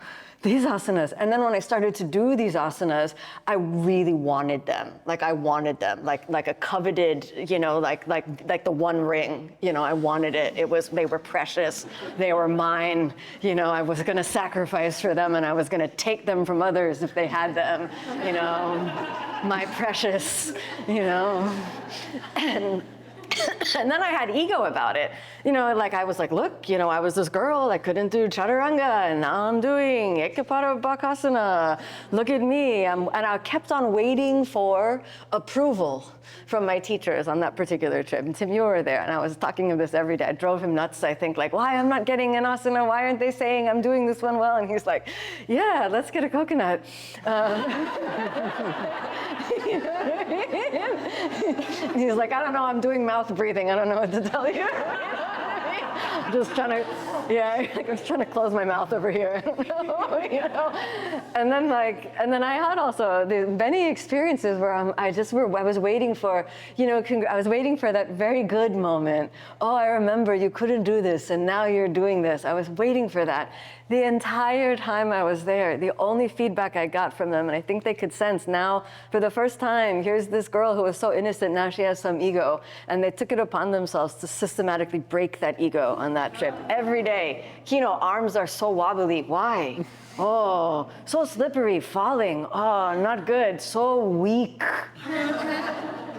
these asanas. And then when I started to do these asanas, I really wanted them. Like I wanted them, like a coveted, like the one ring. I wanted it. They were precious. They were mine. I was going to sacrifice for them, and I was going to take them from others if they had them. My precious. And then I had ego about it. I was like, look, I was this girl that couldn't do chaturanga, and now I'm doing Ekapada Bakasana. Look at me. And I kept on waiting for approval from my teachers on that particular trip. And Tim, you were there, and I was talking of this every day. I drove him nuts, I think, like, why I'm not getting an asana? Why aren't they saying I'm doing this one well? And he's like, yeah, let's get a coconut. He's like, I don't know, I'm doing mouth breathing. I don't know what to tell you. just trying to, like I was trying to close my mouth over here. And then I had also the many experiences where I was waiting for, I was waiting for that very good moment. Oh, I remember you couldn't do this, and now you're doing this. I was waiting for that. The entire time I was there, the only feedback I got from them, and I think they could sense now, for the first time, here's this girl who was so innocent, now she has some ego. And they took it upon themselves to systematically break that ego on that trip. Every day, Kino, arms are so wobbly. Why? Oh, so slippery, falling. Oh, not good, so weak.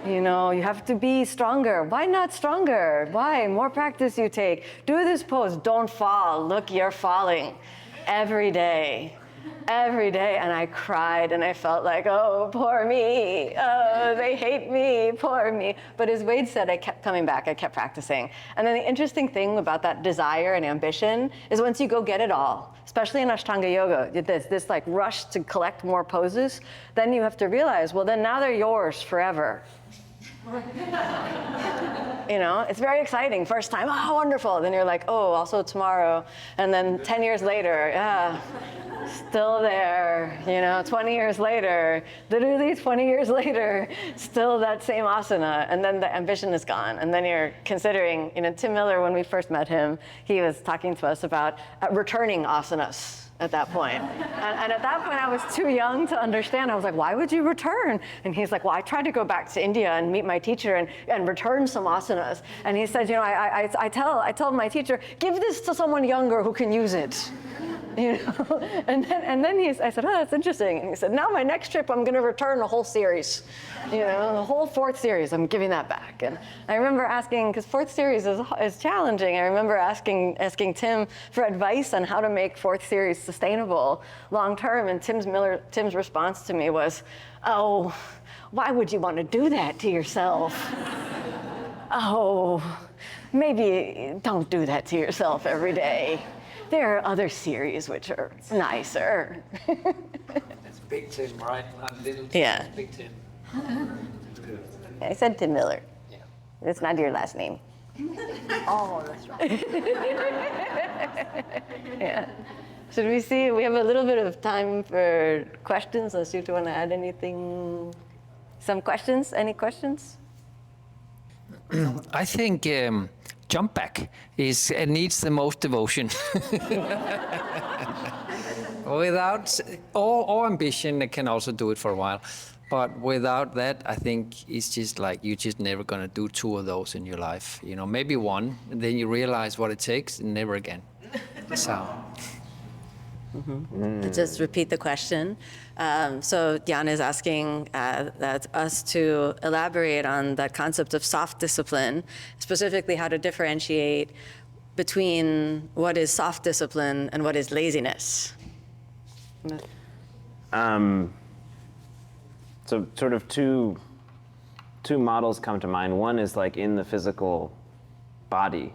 You have to be stronger. Why not stronger? Why? More practice you take. Do this pose, don't fall. Look, you're falling. Every day. And I cried and I felt like, oh, poor me. Oh, they hate me, poor me. But as Wade said, I kept coming back, I kept practicing. And then the interesting thing about that desire and ambition is once you go get it all, especially in Ashtanga yoga, this like rush to collect more poses, then you have to realize, well, then now they're yours forever. It's very exciting. First time, oh, wonderful. Then you're like, oh, also tomorrow. And then 10 years later, still there. 20 years later, literally 20 years later, still that same asana. And then the ambition is gone. And then you're considering, Tim Miller, when we first met him, he was talking to us about returning asanas. At that point. And at that point, I was too young to understand. I was like, why would you return? And he's like, well, I tried to go back to India and meet my teacher and return some asanas. And he said, I tell my teacher, give this to someone younger who can use it. And then I said, oh, that's interesting. And he said, now my next trip, I'm going to return the whole series. The whole 4th series, I'm giving that back. And I remember asking, because 4th series is challenging, I remember asking Tim for advice on how to make 4th series sustainable long term. And Tim's response to me was, oh, why would you want to do that to yourself? Oh, maybe don't do that to yourself every day. There are other series which are nicer. That's Big Tim, right? Not Little Tim. Yeah. Big Tim. I said Tim Miller. Yeah. It's not your last name. Oh, that's right. Yeah. Should we see? We have a little bit of time for questions, unless you want to add anything. Some questions? Any questions? I think jump back needs the most devotion. Without or ambition, it can also do it for a while. But without that, I think it's just like you're just never gonna do 2 of those in your life. Maybe 1, and then you realize what it takes, and never again. So. I'll just repeat the question. So Jan is asking us to elaborate on that concept of soft discipline, specifically how to differentiate between what is soft discipline and what is laziness. So sort of two models come to mind. One is like in the physical body.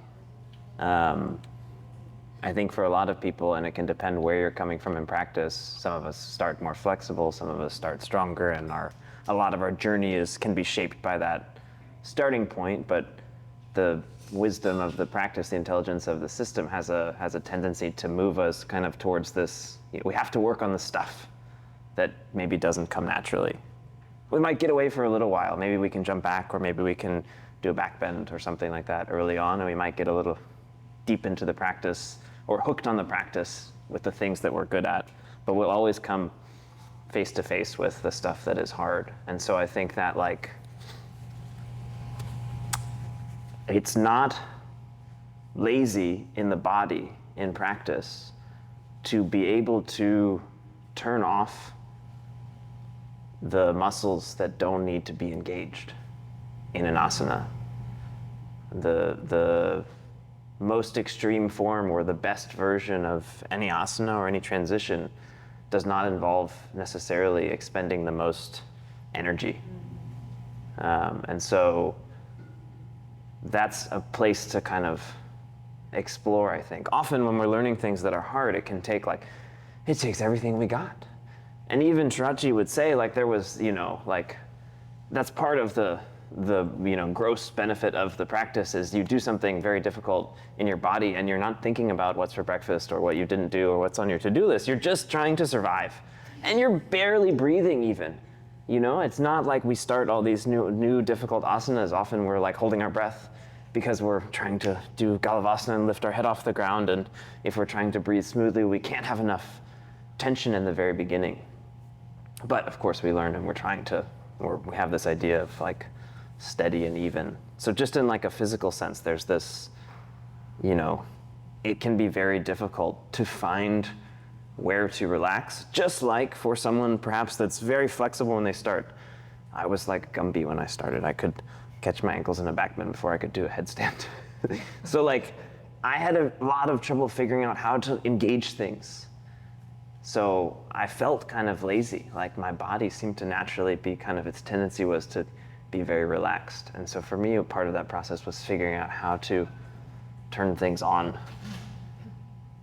I think for a lot of people, and it can depend where you're coming from in practice, some of us start more flexible, some of us start stronger, and a lot of our journey can be shaped by that starting point, but the wisdom of the practice, the intelligence of the system has a tendency to move us kind of towards this, we have to work on the stuff that maybe doesn't come naturally. We might get away for a little while, maybe we can jump back, or maybe we can do a back bend or something like that early on, and we might get a little deep into the practice, or hooked on the practice with the things that we're good at, but we'll always come face to face with the stuff that is hard. And so I think that it's not lazy in the body in practice to be able to turn off the muscles that don't need to be engaged in an asana. The most extreme form or the best version of any asana or any transition does not involve necessarily expending the most energy. And so that's a place to kind of explore, I think. Often when we're learning things that are hard, it takes everything we got. And even Shirachi would say, there was, that's part of the the gross benefit of the practice is you do something very difficult in your body and you're not thinking about what's for breakfast or what you didn't do or what's on your to-do list. You're just trying to survive. And you're barely breathing even. It's not like we start all these new difficult asanas. Often we're like holding our breath because we're trying to do Galavasana and lift our head off the ground. And if we're trying to breathe smoothly, we can't have enough tension in the very beginning. But of course we learn and we have this idea of like steady and even. So just in like a physical sense, there's this, it can be very difficult to find where to relax, just like for someone perhaps that's very flexible when they start. I was like Gumby when I started. I could catch my ankles in a back bend before I could do a headstand. So like, I had a lot of trouble figuring out how to engage things. So I felt kind of lazy, like my body seemed to naturally be its tendency was to be very relaxed. And so for me, a part of that process was figuring out how to turn things on.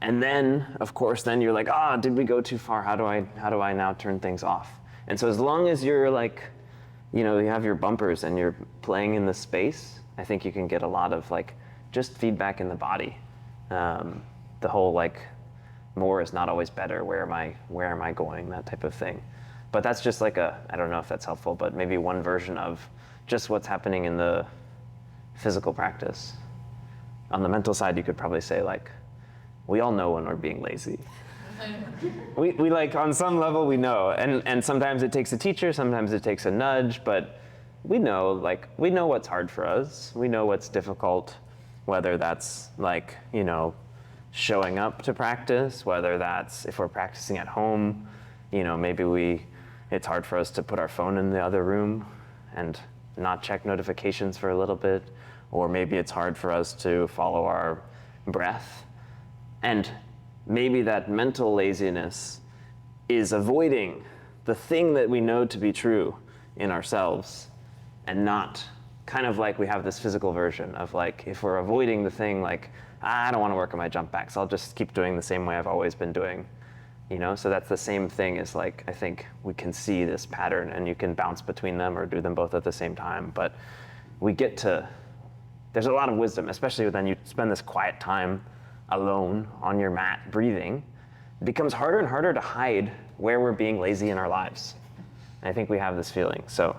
And then, of course, then you're like, did we go too far? How do I now turn things off? And so as long as you're like, you have your bumpers and you're playing in the space, I think you can get a lot of like just feedback in the body. The whole like, more is not always better. Where am I going? That type of thing. But that's just like I don't know if that's helpful, but maybe one version of just what's happening in the physical practice. On the mental side, you could probably say like, we all know when we're being lazy. we like on some level we know, and sometimes it takes a teacher, sometimes it takes a nudge, but we know what's hard for us. We know what's difficult, whether that's like, showing up to practice, whether that's if we're practicing at home, maybe it's hard for us to put our phone in the other room and not check notifications for a little bit, or maybe it's hard for us to follow our breath. And maybe that mental laziness is avoiding the thing that we know to be true in ourselves, and not kind of like we have this physical version of like, if we're avoiding the thing like, I don't want to work on my jump backs, I'll just keep doing the same way I've always been doing. So that's the same thing as like, I think we can see this pattern and you can bounce between them or do them both at the same time. But there's a lot of wisdom, especially when you spend this quiet time alone on your mat breathing. It becomes harder and harder to hide where we're being lazy in our lives. And I think we have this feeling, so.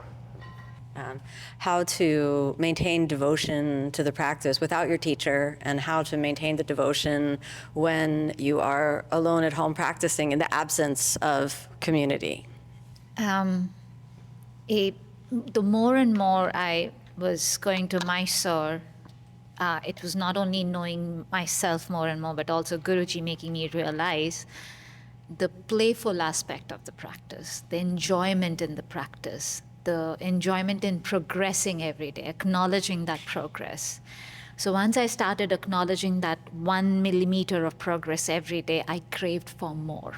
How to maintain devotion to the practice without your teacher, and how to maintain the devotion when you are alone at home practicing in the absence of community. The more and more I was going to Mysore, it was not only knowing myself more and more, but also Guruji making me realize the playful aspect of the practice, the enjoyment in the practice, the enjoyment in progressing every day, acknowledging that progress. So once I started acknowledging that 1 millimeter of progress every day, I craved for more.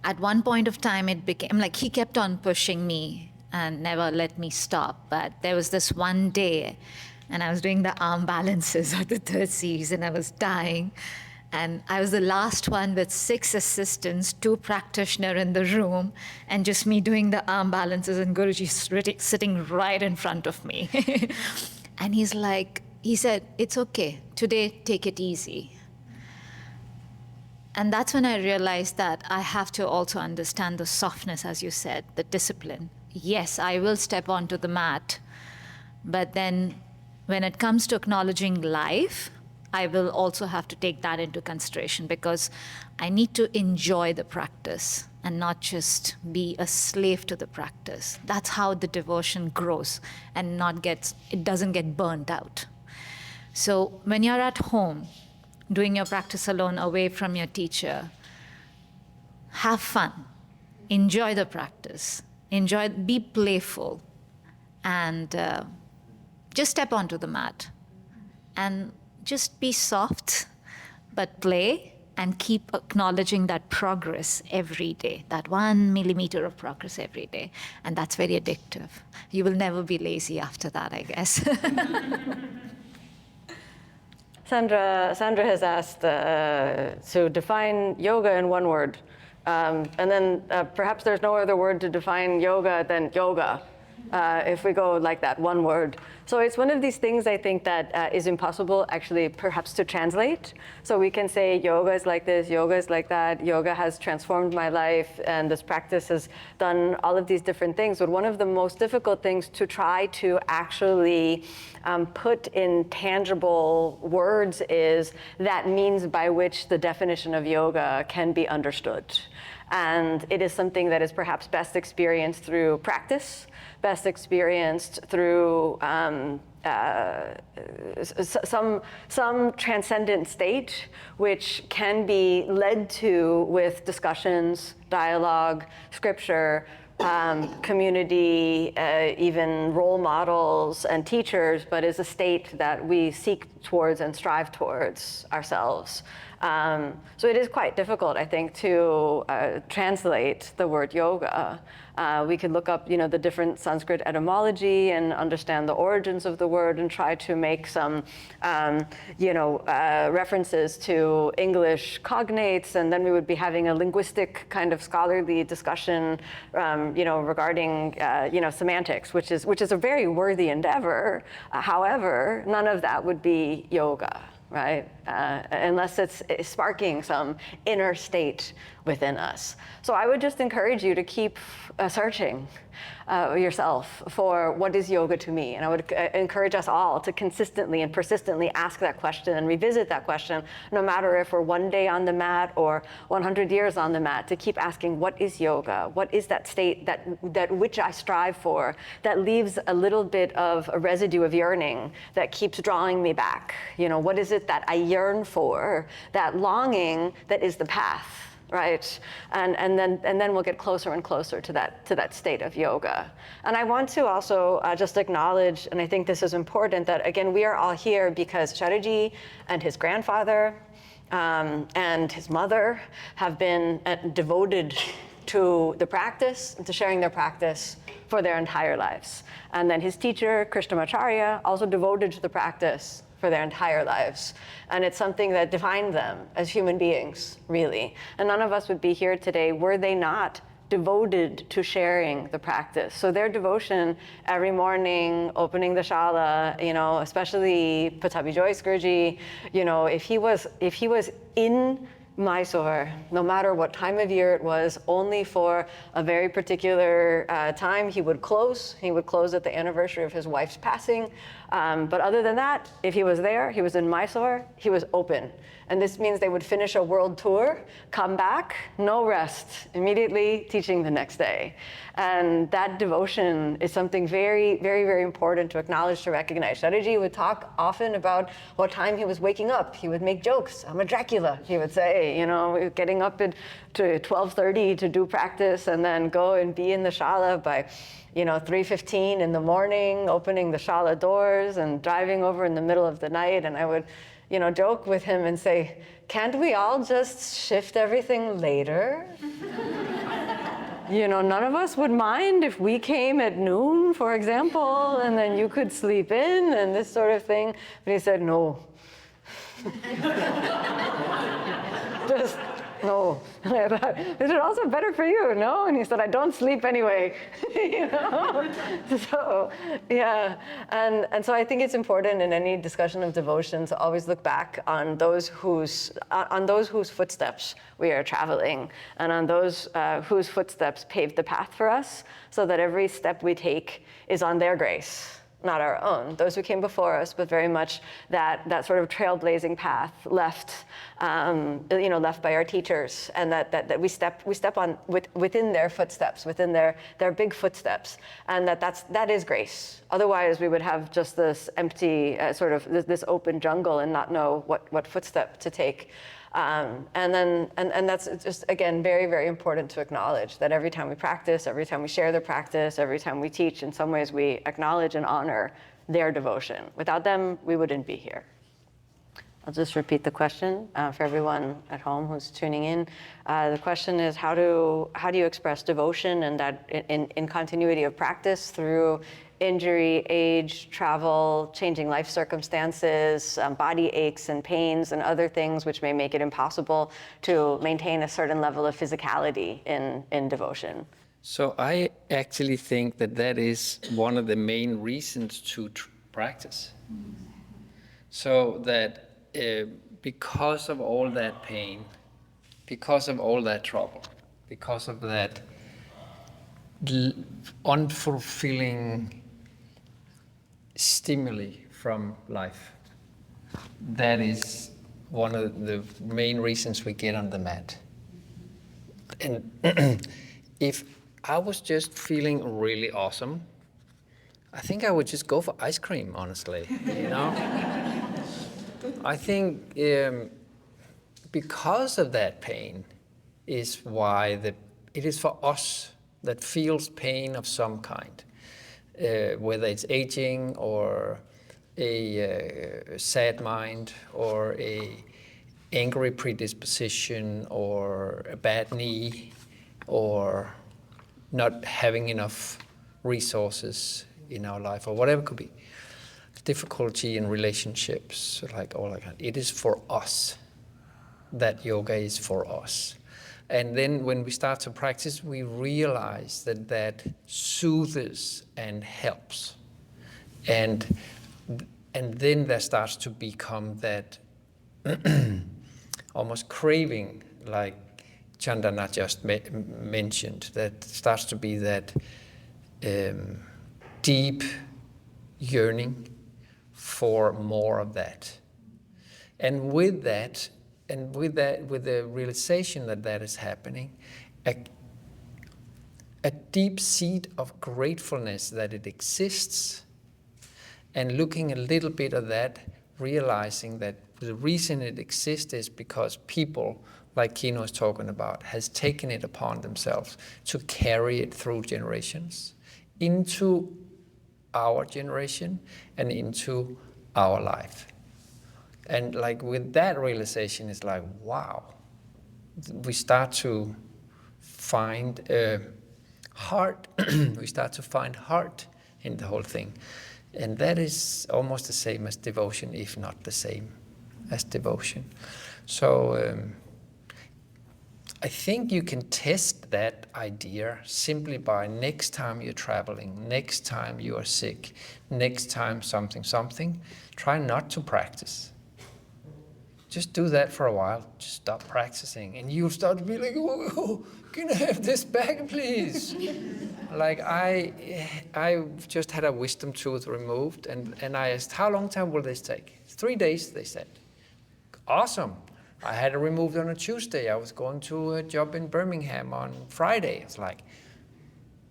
At one point of time, it became like he kept on pushing me and never let me stop. But there was this one day, and I was doing the arm balances of the third series, and I was dying. And I was the last one with 6 assistants, 2 practitioners in the room, and just me doing the arm balances, and Guruji sitting right in front of me. And he said, it's okay, today take it easy. And that's when I realized that I have to also understand the softness, as you said, the discipline. Yes, I will step onto the mat, but then when it comes to acknowledging life, I will also have to take that into consideration, because I need to enjoy the practice and not just be a slave to the practice. That's how the devotion grows and it doesn't get burned out. So when you're at home, doing your practice alone, away from your teacher, have fun, enjoy the practice, be playful, and just step onto the mat. And just be soft, but play, and keep acknowledging that progress every day, that 1 millimeter of progress every day. And that's very addictive. You will never be lazy after that, I guess. Sandra has asked to define yoga in one word. And then perhaps there's no other word to define yoga than yoga. if we go like that, one word. So it's one of these things I think that is impossible actually perhaps to translate. So we can say yoga is like this, yoga is like that, yoga has transformed my life, and this practice has done all of these different things. But one of the most difficult things to try to actually put in tangible words is that means by which the definition of yoga can be understood. And it is something that is perhaps best experienced through practice, best experienced through some transcendent state, which can be led to with discussions, dialogue, scripture, community, even role models and teachers, but is a state that we seek towards and strive towards ourselves. So it is quite difficult, I think, to translate the word yoga. We could look up, the different Sanskrit etymology and understand the origins of the word and try to make some, references to English cognates, and then we would be having a linguistic kind of scholarly discussion, regarding, semantics, which is a very worthy endeavor. However, none of that would be yoga, right? Unless it's sparking some inner state within us. So I would just encourage you to keep searching yourself for what is yoga to me. And I would encourage us all to consistently and persistently ask that question and revisit that question, no matter if we're one day on the mat or 100 years on the mat, to keep asking, what is yoga? What is that state that which I strive for, that leaves a little bit of a residue of yearning that keeps drawing me back? What is it that I yearn for, that longing that is the path? Right, and then we'll get closer and closer to that state of yoga. And I want to also just acknowledge, and I think this is important, that again we are all here because Shariji and his grandfather and his mother have been devoted to the practice and to sharing their practice for their entire lives. And then his teacher Krishnamacharya also devoted to the practice for their entire lives. And it's something that defined them as human beings, really. And none of us would be here today were they not devoted to sharing the practice. So their devotion every morning, opening the shala, especially Pattabhi Jois Guruji, if he was in Mysore, no matter what time of year it was, only for a very particular time, he would close. He would close at the anniversary of his wife's passing. But other than that, if he was there, he was in Mysore, he was open. And this means they would finish a world tour, come back, no rest, immediately teaching the next day. And that devotion is something very, very, very important to acknowledge, to recognize. Shariji would talk often about what time he was waking up. He would make jokes. I'm a Dracula, he would say, getting up to 12:30 to do practice and then go and be in the shala by 3:15 in the morning, opening the shala doors and driving over in the middle of the night. And I would joke with him and say, can't we all just shift everything later? None of us would mind if we came at noon, for example, and then you could sleep in and this sort of thing. But he said, no. Just no. And I thought, is it also better for you? No? And he said, I don't sleep anyway. So, yeah. And so I think it's important in any discussion of devotion to always look back on those whose footsteps we are traveling, and on those whose footsteps paved the path for us, so that every step we take is on their grace, not our own. Those who came before us, but very much that sort of trailblazing path left, left by our teachers, and that we step on within their footsteps, within their big footsteps, and that is grace. Otherwise, we would have just this empty this open jungle and not know what footstep to take. And that's just, again, very, very important to acknowledge that every time we practice, every time we share the practice, every time we teach, in some ways we acknowledge and honor their devotion. Without them, we wouldn't be here. I'll just repeat the question for everyone at home who's tuning in. The question is, how do you express devotion and that in continuity of practice through injury, age, travel, changing life circumstances, body aches and pains, and other things which may make it impossible to maintain a certain level of physicality in devotion? So I actually think that that is one of the main reasons to practice. So that because of all that pain, because of all that trouble, because of that unfulfilling stimuli from life, that is one of the main reasons we get on the mat. And if I was just feeling really awesome, I think I would just go for ice cream, honestly, you know? I think because of that pain is why it is for us that feels pain of some kind, whether it's aging or a sad mind or a angry predisposition or a bad knee or not having enough resources in our life or whatever it could be. Difficulty in relationships, like all that. It is for us. That yoga is for us. And then when we start to practice, we realize that that soothes and helps. And then there starts to become that almost craving, like Chandana just mentioned, that starts to be that deep yearning for more of that. And with that, with the realization that that is happening, a deep seed of gratefulness that it exists, and looking a little bit at that, realizing that the reason it exists is because people, like Kino is talking about, has taken it upon themselves to carry it through generations into our generation and into our life. And like with that realization, it's like, wow, we start to find heart, we start to find heart in the whole thing. And that is almost the same as devotion, if not the same as devotion. So I think you can test that idea simply by next time you're traveling, next time you are sick, next time something, try not to practice. Just do that for a while, just stop practicing, and you'll start to be like, oh, can I have this back, please? Like I just had a wisdom tooth removed, and I asked, how long time will this take? 3 days, they said. Awesome. I had it removed on a Tuesday. I was going to a job in Birmingham on Friday. It's like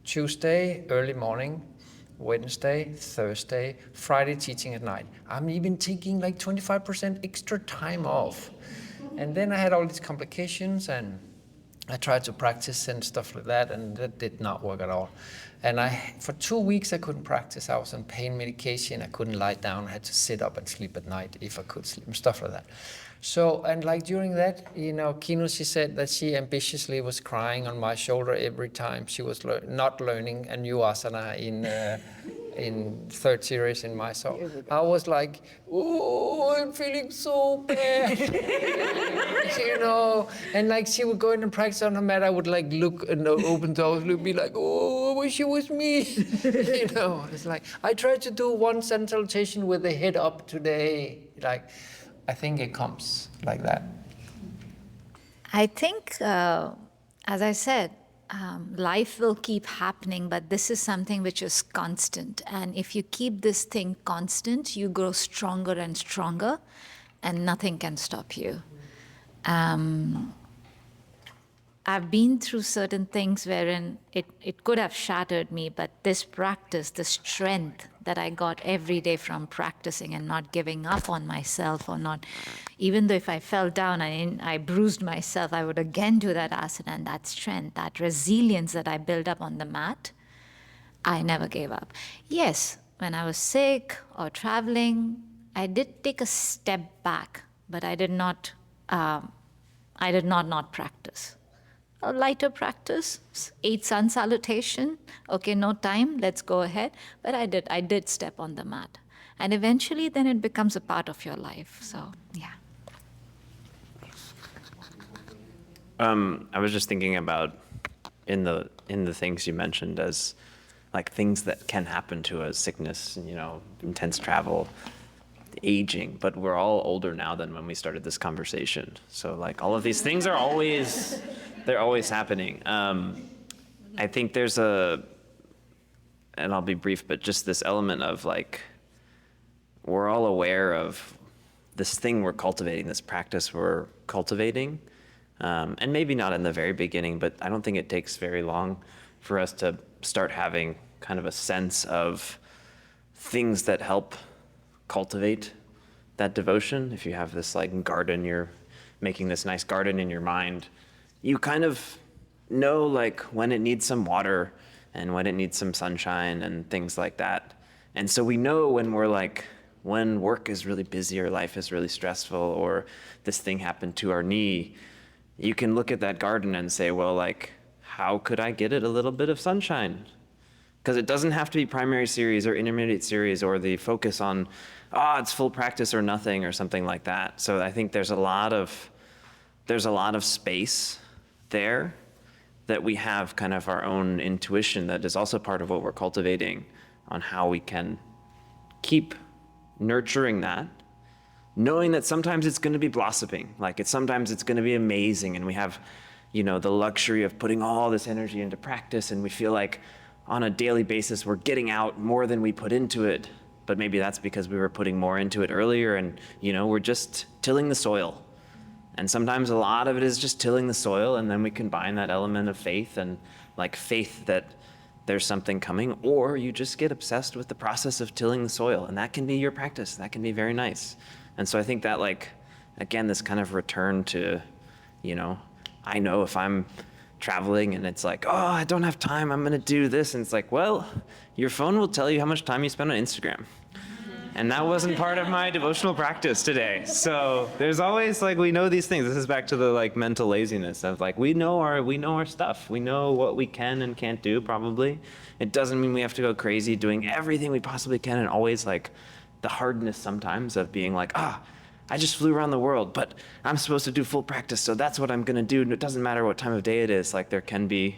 Tuesday, early morning, Wednesday, Thursday, Friday teaching at night. I'm even taking like 25% extra time off. And then I had all these complications, and I tried to practice and stuff like that, and that did not work at all. And for 2 weeks I couldn't practice. I was on pain medication. I couldn't lie down. I had to sit up and sleep at night if I could sleep, and stuff like that. So, and like during that, you know, Kino, she said that she ambitiously was crying on my shoulder every time she was not learning a new asana in third series in Mysore. I was like, oh, I'm feeling so bad, you know. And like she would go in and practice on her mat, I would like look and open doors, be like, oh, I wish it was me, you know. It's like, I tried to do one sun salutation with the head up today, like, I think it comes like that. I think, as I said, life will keep happening, but this is something which is constant. And if you keep this thing constant, you grow stronger and stronger, and nothing can stop you. I've been through certain things wherein it could have shattered me, but this practice, the strength that I got every day from practicing and not giving up on myself, or not, even though if I fell down and I bruised myself, I would again do that asana, and that strength, that resilience that I built up on the mat, I never gave up. Yes, when I was sick or traveling, I did take a step back, but I did not practice. A lighter practice, 8 sun salutation. Okay, no time, let's go ahead. But I did step on the mat. And eventually then it becomes a part of your life, so yeah. I was just thinking about in the things you mentioned as like things that can happen to us, sickness, intense travel, aging, but we're all older now than when we started this conversation. So like all of these things are they're always happening. I think there's and I'll be brief, but just this element of like, we're all aware of this thing we're cultivating, this practice we're cultivating. And maybe not in the very beginning, but I don't think it takes very long for us to start having kind of a sense of things that help cultivate that devotion. If you have this like garden, you're making this nice garden in your mind, you kind of know like when it needs some water and when it needs some sunshine and things like that. And so we know when work is really busy or life is really stressful or this thing happened to our knee, you can look at that garden and say, well, like, how could I get it a little bit of sunshine? Because it doesn't have to be primary series or intermediate series or the focus on, it's full practice or nothing or something like that. So I think there's a lot of space there that we have kind of our own intuition that is also part of what we're cultivating on how we can keep nurturing that, knowing that sometimes it's going to be blossoming, sometimes it's going to be amazing, and we have, the luxury of putting all this energy into practice, and we feel like on a daily basis we're getting out more than we put into it. But maybe that's because we were putting more into it earlier, and we're just tilling the soil. And sometimes a lot of it is just tilling the soil, and then we combine that element of faith and like faith that there's something coming, or you just get obsessed with the process of tilling the soil, and that can be your practice. That can be very nice. And so I think that again, this kind of return to, I know if I'm traveling and it's like, I don't have time, I'm gonna do this. And it's like, well, your phone will tell you how much time you spend on Instagram. And that wasn't part of my devotional practice today. So there's always we know these things. This is back to the mental laziness of we know our stuff. We know what we can and can't do probably. It doesn't mean we have to go crazy doing everything we possibly can, and always the hardness sometimes of being I just flew around the world, but I'm supposed to do full practice, so that's what I'm gonna do. And it doesn't matter what time of day it is. There can be,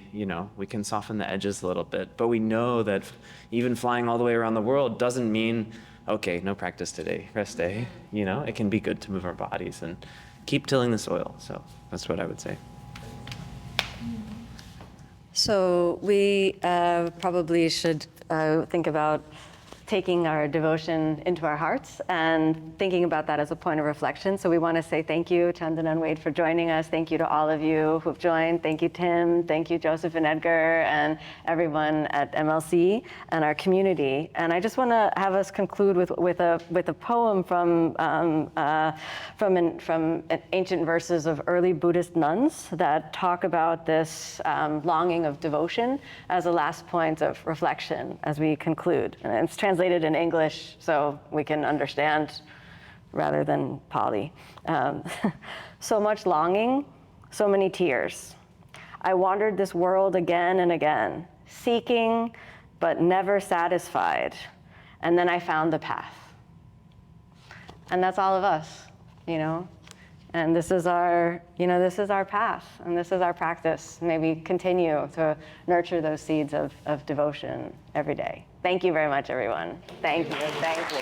we can soften the edges a little bit, but we know that even flying all the way around the world doesn't mean, okay, no practice today, rest day. It can be good to move our bodies and keep tilling the soil. So that's what I would say. So we probably should think about taking our devotion into our hearts and thinking about that as a point of reflection. So we want to say thank you, Chandana and Wade, for joining us. Thank you to all of you who've joined. Thank you, Tim. Thank you, Joseph and Edgar, and everyone at MLC and our community. And I just want to have us conclude with a poem from ancient verses of early Buddhist nuns that talk about this longing of devotion as a last point of reflection as we conclude. And it's translated in English so we can understand rather than Pali. So much longing, so many tears. I wandered this world again and again, seeking but never satisfied. And then I found the path. And that's all of us, And this is our path, and this is our practice. May we continue to nurture those seeds of devotion every day. Thank you very much, everyone. Thank you. Thank you.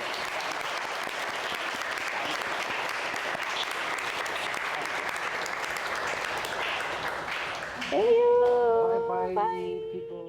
Thank you. Bye, people.